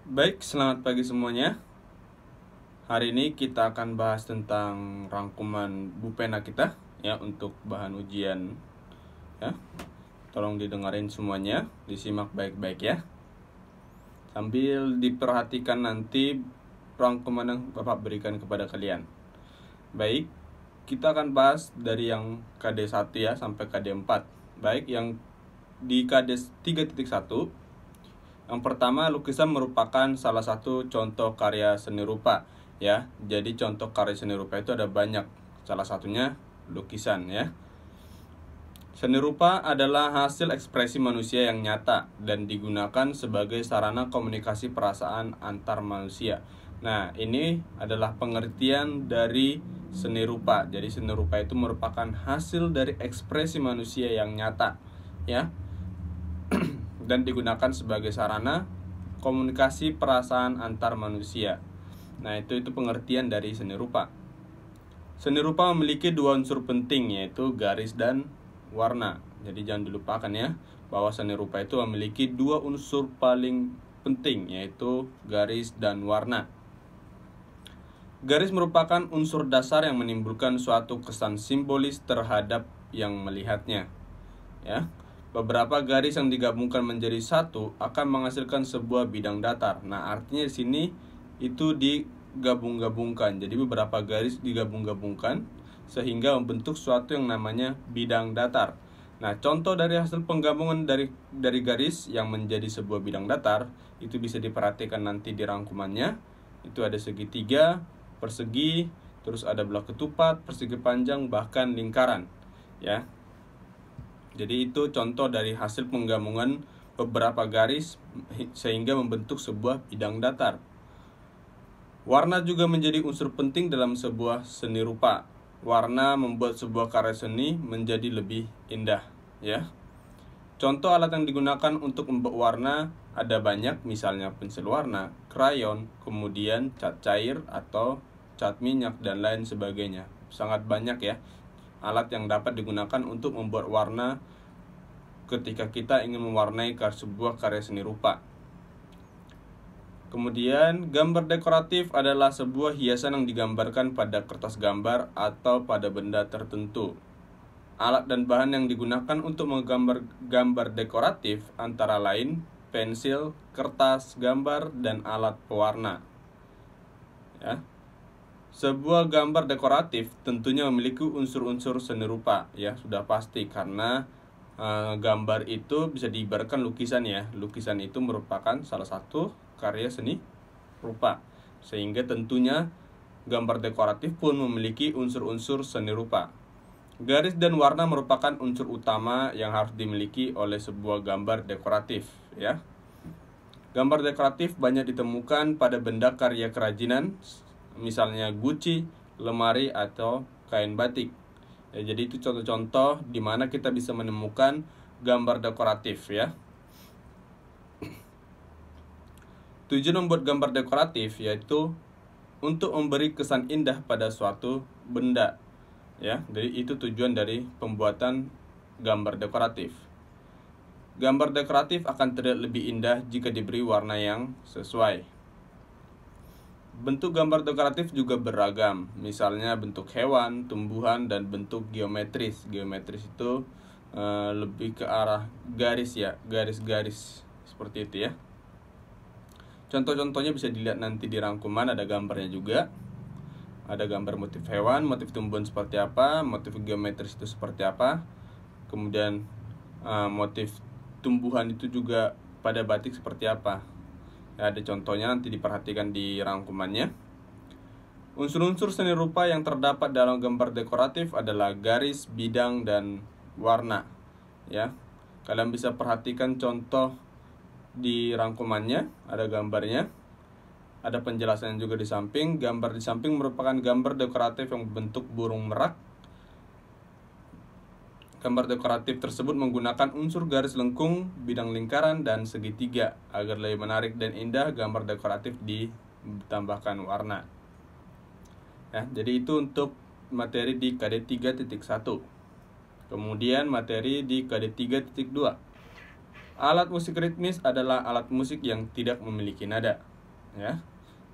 Baik, selamat pagi semuanya. Hari ini kita akan bahas tentang rangkuman Bupena kita ya untuk bahan ujian ya. Tolong didengarin semuanya, disimak baik-baik ya. Sambil diperhatikan nanti rangkuman yang Bapak berikan kepada kalian. Baik, kita akan bahas dari yang KD1 ya sampai KD4. Baik, yang di KD 3.1, yang pertama, lukisan merupakan salah satu contoh karya seni rupa ya. Jadi contoh karya seni rupa itu ada banyak. Salah satunya lukisan ya. Seni rupa adalah hasil ekspresi manusia yang nyata dan digunakan sebagai sarana komunikasi perasaan antar manusia. Nah, ini adalah pengertian dari seni rupa. Jadi seni rupa itu merupakan hasil dari ekspresi manusia yang nyata ya, dan digunakan sebagai sarana komunikasi perasaan antar manusia. Nah, itu pengertian dari seni rupa. Seni rupa memiliki dua unsur penting, yaitu garis dan warna. Jadi jangan dilupakan ya, bahwa seni rupa itu memiliki dua unsur paling penting, yaitu garis dan warna. Garis merupakan unsur dasar yang menimbulkan suatu kesan simbolis terhadap yang melihatnya. Ya. Beberapa garis yang digabungkan menjadi satu akan menghasilkan sebuah bidang datar. Nah, artinya di sini itu digabung-gabungkan. Jadi beberapa garis digabung-gabungkan sehingga membentuk suatu yang namanya bidang datar. Nah, contoh dari hasil penggabungan dari garis yang menjadi sebuah bidang datar itu bisa diperhatikan nanti di rangkumannya. Itu ada segitiga, persegi, terus ada belah ketupat, persegi panjang, bahkan lingkaran, ya. Jadi itu contoh dari hasil penggabungan beberapa garis sehingga membentuk sebuah bidang datar. Warna juga menjadi unsur penting dalam sebuah seni rupa. Warna membuat sebuah karya seni menjadi lebih indah, ya. Contoh alat yang digunakan untuk membuat warna ada banyak, misalnya pensil warna, krayon, kemudian cat cair atau cat minyak dan lain sebagainya. Sangat banyak ya alat yang dapat digunakan untuk membuat warna ketika kita ingin mewarnai sebuah karya seni rupa. Kemudian, gambar dekoratif adalah sebuah hiasan yang digambarkan pada kertas gambar atau pada benda tertentu. Alat dan bahan yang digunakan untuk menggambar gambar dekoratif antara lain pensil, kertas gambar, dan alat pewarna. Ya. Sebuah gambar dekoratif tentunya memiliki unsur-unsur seni rupa, ya sudah pasti, karena gambar itu bisa diibaratkan lukisan ya. Lukisan itu merupakan salah satu karya seni rupa, sehingga tentunya gambar dekoratif pun memiliki unsur-unsur seni rupa. Garis dan warna merupakan unsur utama yang harus dimiliki oleh sebuah gambar dekoratif, ya. Gambar dekoratif banyak ditemukan pada benda karya kerajinan, misalnya guci, lemari, atau kain batik. Ya, jadi itu contoh-contoh di mana kita bisa menemukan gambar dekoratif ya. Tujuan membuat gambar dekoratif yaitu untuk memberi kesan indah pada suatu benda. Ya, jadi itu tujuan dari pembuatan gambar dekoratif. Gambar dekoratif akan terlihat lebih indah jika diberi warna yang sesuai. Bentuk gambar dekoratif juga beragam, misalnya bentuk hewan, tumbuhan, dan bentuk geometris. Geometris itu lebih ke arah garis ya, garis-garis seperti itu ya. Contoh-contohnya bisa dilihat nanti di rangkuman, ada gambarnya juga. Ada gambar motif hewan, motif tumbuhan seperti apa, motif geometris itu seperti apa. Kemudian motif tumbuhan itu juga pada batik seperti apa. Ya, ada contohnya nanti diperhatikan di rangkumannya. Unsur-unsur seni rupa yang terdapat dalam gambar dekoratif adalah garis, bidang, dan warna. Ya, kalian bisa perhatikan contoh di rangkumannya, ada gambarnya, ada penjelasannya juga di samping. Gambar di samping merupakan gambar dekoratif yang berbentuk burung merak. Gambar dekoratif tersebut menggunakan unsur garis lengkung, bidang lingkaran, dan segitiga. Agar lebih menarik dan indah, gambar dekoratif ditambahkan warna. Ya, jadi itu untuk materi di KD 3.1. Kemudian materi di KD 3.2. Alat musik ritmis adalah alat musik yang tidak memiliki nada. ya.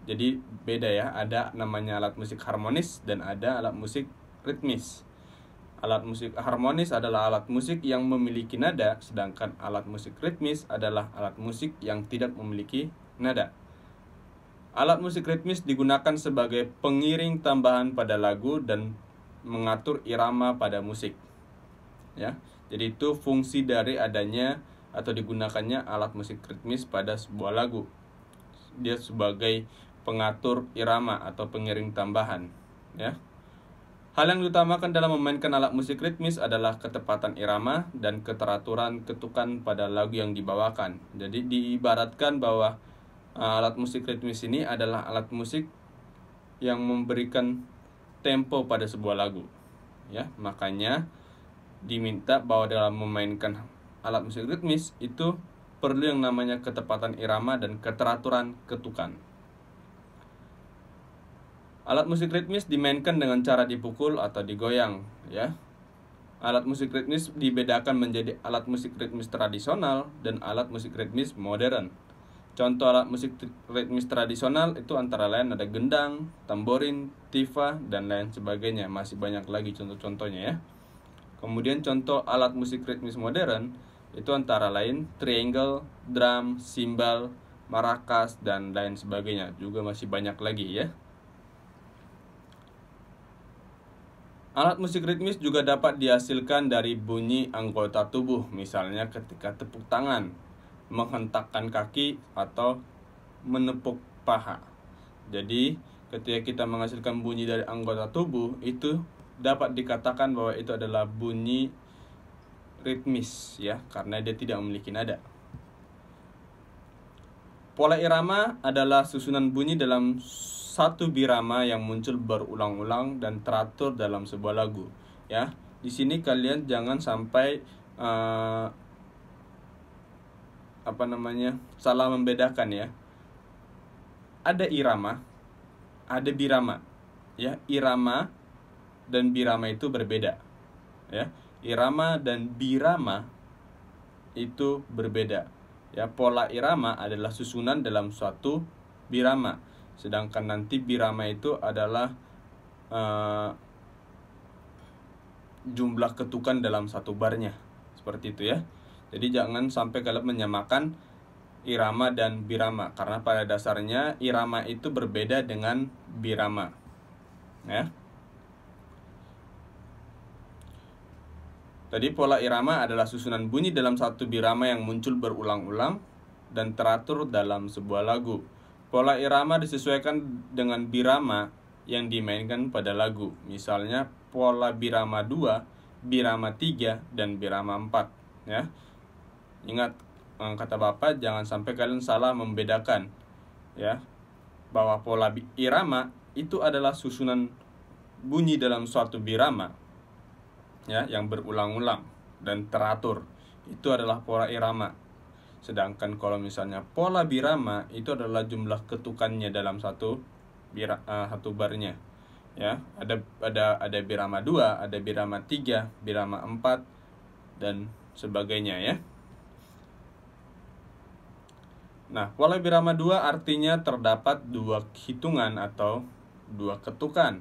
Jadi beda ya, ada namanya alat musik harmonis dan ada alat musik ritmis. Alat musik harmonis adalah alat musik yang memiliki nada, sedangkan alat musik ritmis adalah alat musik yang tidak memiliki nada. Alat musik ritmis digunakan sebagai pengiring tambahan pada lagu dan mengatur irama pada musik. Ya, jadi itu fungsi dari adanya atau digunakannya alat musik ritmis pada sebuah lagu. Dia sebagai pengatur irama atau pengiring tambahan, ya. Hal yang diutamakan dalam memainkan alat musik ritmis adalah ketepatan irama dan keteraturan ketukan pada lagu yang dibawakan. Jadi diibaratkan bahwa alat musik ritmis ini adalah alat musik yang memberikan tempo pada sebuah lagu, ya. Makanya diminta bahwa dalam memainkan alat musik ritmis itu perlu yang namanya ketepatan irama dan keteraturan ketukan. Alat musik ritmis dimainkan dengan cara dipukul atau digoyang, ya. Alat musik ritmis dibedakan menjadi alat musik ritmis tradisional dan alat musik ritmis modern. Contoh alat musik ritmis tradisional itu antara lain ada gendang, tamborin, tifa, dan lain sebagainya. Masih banyak lagi contoh-contohnya, ya. Kemudian contoh alat musik ritmis modern itu antara lain triangle, drum, simbal, maracas, dan lain sebagainya. Juga masih banyak lagi, ya. Alat musik ritmis juga dapat dihasilkan dari bunyi anggota tubuh, misalnya ketika tepuk tangan, menghentakkan kaki, atau menepuk paha. Jadi, ketika kita menghasilkan bunyi dari anggota tubuh, itu dapat dikatakan bahwa itu adalah bunyi ritmis, ya, karena dia tidak memiliki nada. Pola irama adalah susunan bunyi dalam satu birama yang muncul berulang-ulang dan teratur dalam sebuah lagu, ya. Di sini kalian jangan sampai salah membedakan, ya. Ada irama, ada birama, ya. Irama dan birama itu berbeda, ya. Irama dan birama itu berbeda, ya. Pola irama adalah susunan dalam suatu birama, sedangkan nanti birama itu adalah jumlah ketukan dalam satu barnya, seperti itu, ya. Jadi jangan sampai kalian menyamakan irama dan birama, karena pada dasarnya irama itu berbeda dengan birama, ya. Tadi pola irama adalah susunan bunyi dalam satu birama yang muncul berulang-ulang dan teratur dalam sebuah lagu. Pola irama disesuaikan dengan birama yang dimainkan pada lagu. Misalnya pola birama 2, birama 3, dan birama 4, ya. Ingat kata Bapak, jangan sampai kalian salah membedakan, ya, bahwa pola irama itu adalah susunan bunyi dalam suatu birama, ya, yang berulang-ulang dan teratur. Itu adalah pola irama. Sedangkan kalau misalnya pola birama itu adalah jumlah ketukannya dalam satu barnya, ya. Ada birama 2, ada birama 3, birama 4, dan sebagainya, ya. Nah, pola birama 2 artinya terdapat 2 hitungan atau 2 ketukan.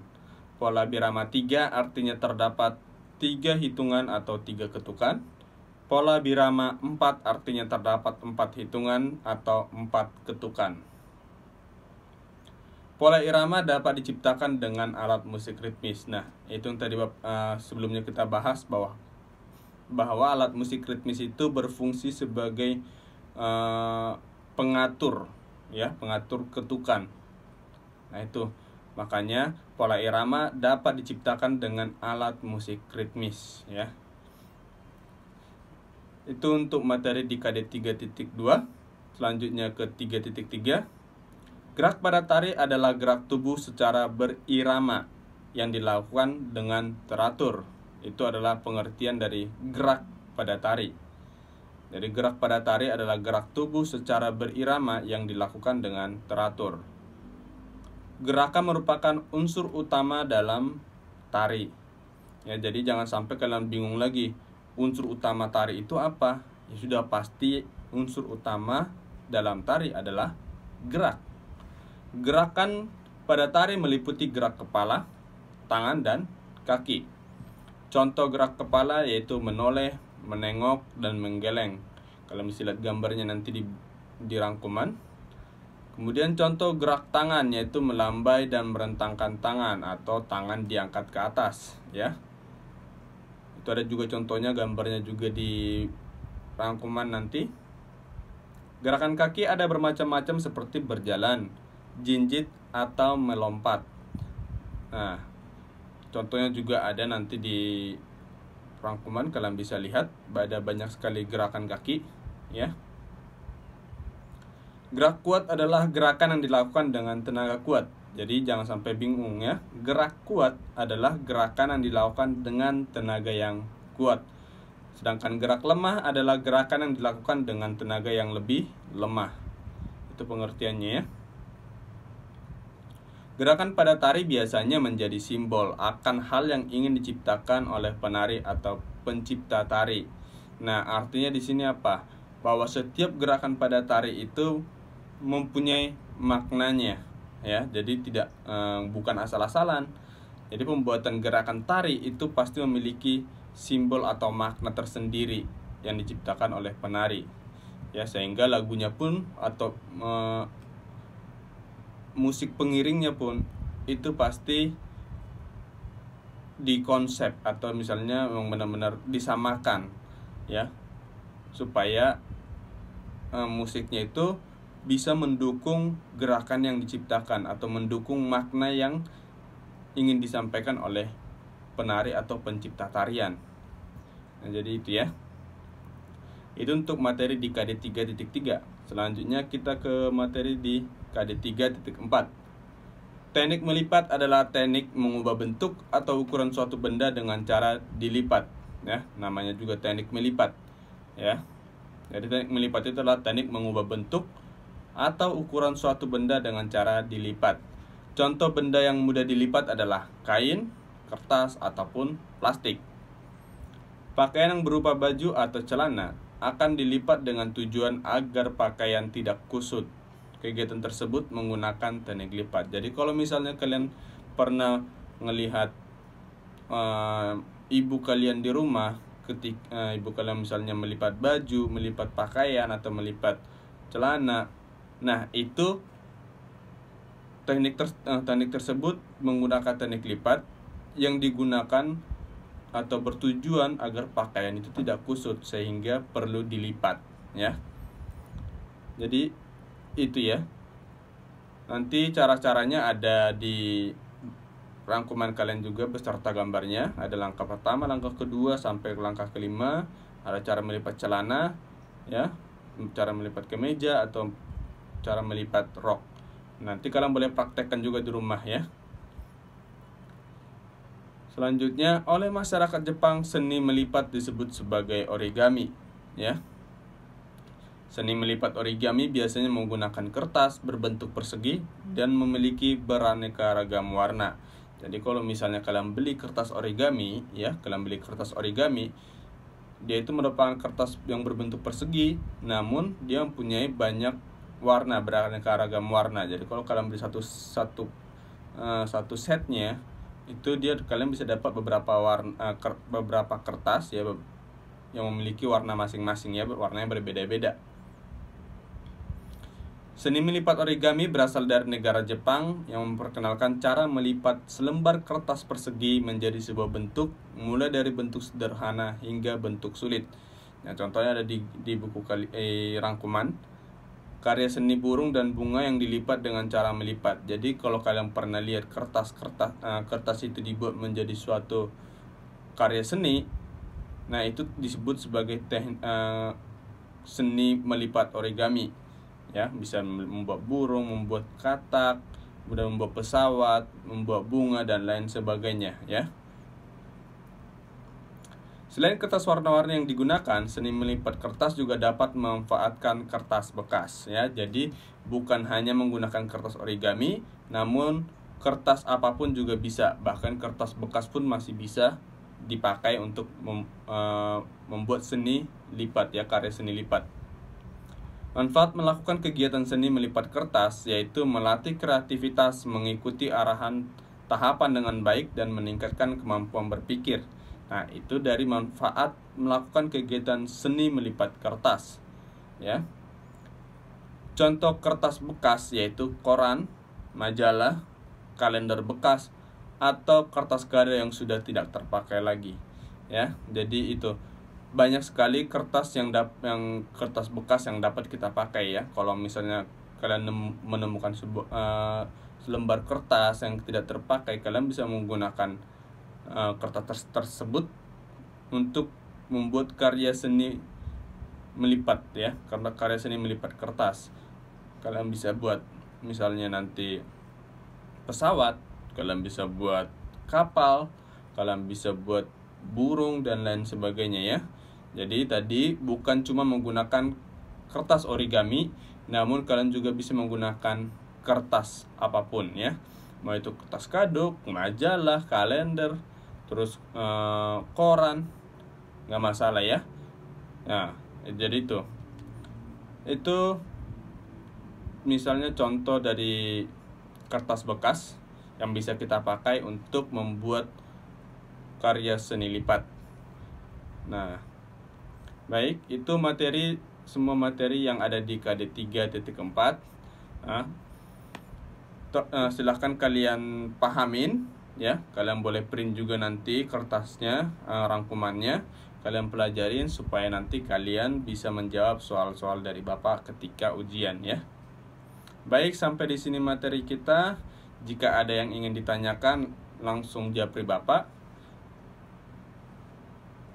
Pola birama 3 artinya terdapat 3 hitungan atau 3 ketukan. Pola birama 4 artinya terdapat 4 hitungan atau 4 ketukan. Pola irama dapat diciptakan dengan alat musik ritmis. Nah, itu yang tadi sebelumnya kita bahas bahwa alat musik ritmis itu berfungsi sebagai pengatur, ya, pengatur ketukan. Nah, itu makanya pola irama dapat diciptakan dengan alat musik ritmis, ya. Itu untuk materi di KD 3.2. Selanjutnya ke 3.3. Gerak pada tari adalah gerak tubuh secara berirama yang dilakukan dengan teratur. Itu adalah pengertian dari gerak pada tari. Jadi gerak pada tari adalah gerak tubuh secara berirama yang dilakukan dengan teratur. Gerakan merupakan unsur utama dalam tari, ya. Jadi jangan sampai kalian bingung lagi, unsur utama tari itu apa? Ya sudah pasti unsur utama dalam tari adalah gerak. Gerakan pada tari meliputi gerak kepala, tangan, dan kaki. Contoh gerak kepala yaitu menoleh, menengok, dan menggeleng. Kalau bisa lihat gambarnya nanti di rangkuman. Kemudian contoh gerak tangan yaitu melambai dan merentangkan tangan atau tangan diangkat ke atas, ya. Itu ada juga contohnya, gambarnya juga di rangkuman nanti. Gerakan kaki ada bermacam-macam seperti berjalan, jinjit, atau melompat. Nah, contohnya juga ada nanti di rangkuman, kalian bisa lihat ada banyak sekali gerakan kaki, ya. Gerak kuat adalah gerakan yang dilakukan dengan tenaga kuat. Jadi jangan sampai bingung, ya. Gerak kuat adalah gerakan yang dilakukan dengan tenaga yang kuat. Sedangkan gerak lemah adalah gerakan yang dilakukan dengan tenaga yang lebih lemah. Itu pengertiannya, ya. Gerakan pada tari biasanya menjadi simbol akan hal yang ingin diciptakan oleh penari atau pencipta tari. Nah, artinya di sini apa? Bahwa setiap gerakan pada tari itu mempunyai maknanya, ya. Jadi bukan asal-asalan. Jadi pembuatan gerakan tari itu pasti memiliki simbol atau makna tersendiri yang diciptakan oleh penari, ya, sehingga lagunya pun atau musik pengiringnya pun itu pasti dikonsep atau misalnya memang benar-benar disamakan, ya, supaya musiknya itu bisa mendukung gerakan yang diciptakan atau mendukung makna yang ingin disampaikan oleh penari atau pencipta tarian. Nah, jadi itu, ya. Itu untuk materi di KD 3.3. Selanjutnya kita ke materi di KD 3.4. Teknik melipat adalah teknik mengubah bentuk atau ukuran suatu benda dengan cara dilipat, ya. Namanya juga teknik melipat, ya. Jadi teknik melipat itu adalah teknik mengubah bentuk atau ukuran suatu benda dengan cara dilipat. Contoh benda yang mudah dilipat adalah kain, kertas, ataupun plastik. Pakaian yang berupa baju atau celana akan dilipat dengan tujuan agar pakaian tidak kusut. Kegiatan tersebut menggunakan teknik lipat. Jadi kalau misalnya kalian pernah melihat ibu kalian di rumah, ketika ibu kalian misalnya melipat baju, melipat pakaian, atau melipat celana, nah itu teknik tersebut menggunakan teknik lipat yang digunakan atau bertujuan agar pakaian itu tidak kusut sehingga perlu dilipat, ya. Jadi itu, ya. Nanti cara-caranya ada di rangkuman kalian juga beserta gambarnya. Ada langkah pertama, langkah kedua sampai langkah kelima. Ada cara melipat celana, ya, cara melipat kemeja atau cara melipat rok. Nanti kalian boleh praktekkan juga di rumah, ya. Selanjutnya, oleh masyarakat Jepang, seni melipat disebut sebagai origami, ya. Seni melipat origami biasanya menggunakan kertas berbentuk persegi dan memiliki beraneka ragam warna. Jadi kalau misalnya kalian beli kertas origami, ya, kalian beli kertas origami, dia itu merupakan kertas yang berbentuk persegi, namun dia mempunyai banyak warna, beraneka ragam warna. Jadi kalau kalian beli satu setnya, itu kalian bisa dapat beberapa kertas, ya, yang memiliki warna masing-masing, ya, warnanya berbeda-beda. Seni melipat origami berasal dari negara Jepang yang memperkenalkan cara melipat selembar kertas persegi menjadi sebuah bentuk, mulai dari bentuk sederhana hingga bentuk sulit. Nah, contohnya ada di buku rangkuman. Karya seni burung dan bunga yang dilipat dengan cara melipat. Jadi kalau kalian pernah lihat kertas itu dibuat menjadi suatu karya seni, nah itu disebut sebagai seni melipat origami, ya. Bisa membuat burung, membuat katak, kemudian membuat pesawat, membuat bunga, dan lain sebagainya, ya. Selain kertas warna-warni yang digunakan, seni melipat kertas juga dapat memanfaatkan kertas bekas, ya. Jadi bukan hanya menggunakan kertas origami, namun kertas apapun juga bisa. Bahkan kertas bekas pun masih bisa dipakai untuk membuat seni lipat, ya, karya seni lipat. Manfaat melakukan kegiatan seni melipat kertas yaitu melatih kreativitas, mengikuti arahan tahapan dengan baik, dan meningkatkan kemampuan berpikir. Nah, itu dari manfaat melakukan kegiatan seni melipat kertas, ya. Contoh kertas bekas yaitu koran, majalah, kalender bekas, atau kertas gada yang sudah tidak terpakai lagi, ya. Jadi itu banyak sekali kertas yang kertas bekas yang dapat kita pakai, ya. Kalau misalnya kalian menemukan selembar kertas yang tidak terpakai, kalian bisa menggunakan kertas tersebut untuk membuat karya seni melipat, ya. Karena karya seni melipat kertas, kalian bisa buat misalnya nanti pesawat, kalian bisa buat kapal, kalian bisa buat burung dan lain sebagainya, ya. Jadi tadi bukan cuma menggunakan kertas origami, namun kalian juga bisa menggunakan kertas apapun, ya. Mau itu kertas kado, majalah, kalender, terus koran, nggak masalah, ya. Nah, jadi itu misalnya contoh dari kertas bekas yang bisa kita pakai untuk membuat karya seni lipat. Nah, baik, itu semua materi yang ada di KD 3.4. Silahkan kalian pahamin, ya. Kalian boleh print juga nanti kertasnya, rangkumannya. Kalian pelajarin supaya nanti kalian bisa menjawab soal-soal dari Bapak ketika ujian, ya. Baik, sampai di sini materi kita. Jika ada yang ingin ditanyakan, langsung japri Bapak.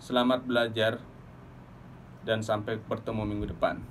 Selamat belajar dan sampai bertemu minggu depan.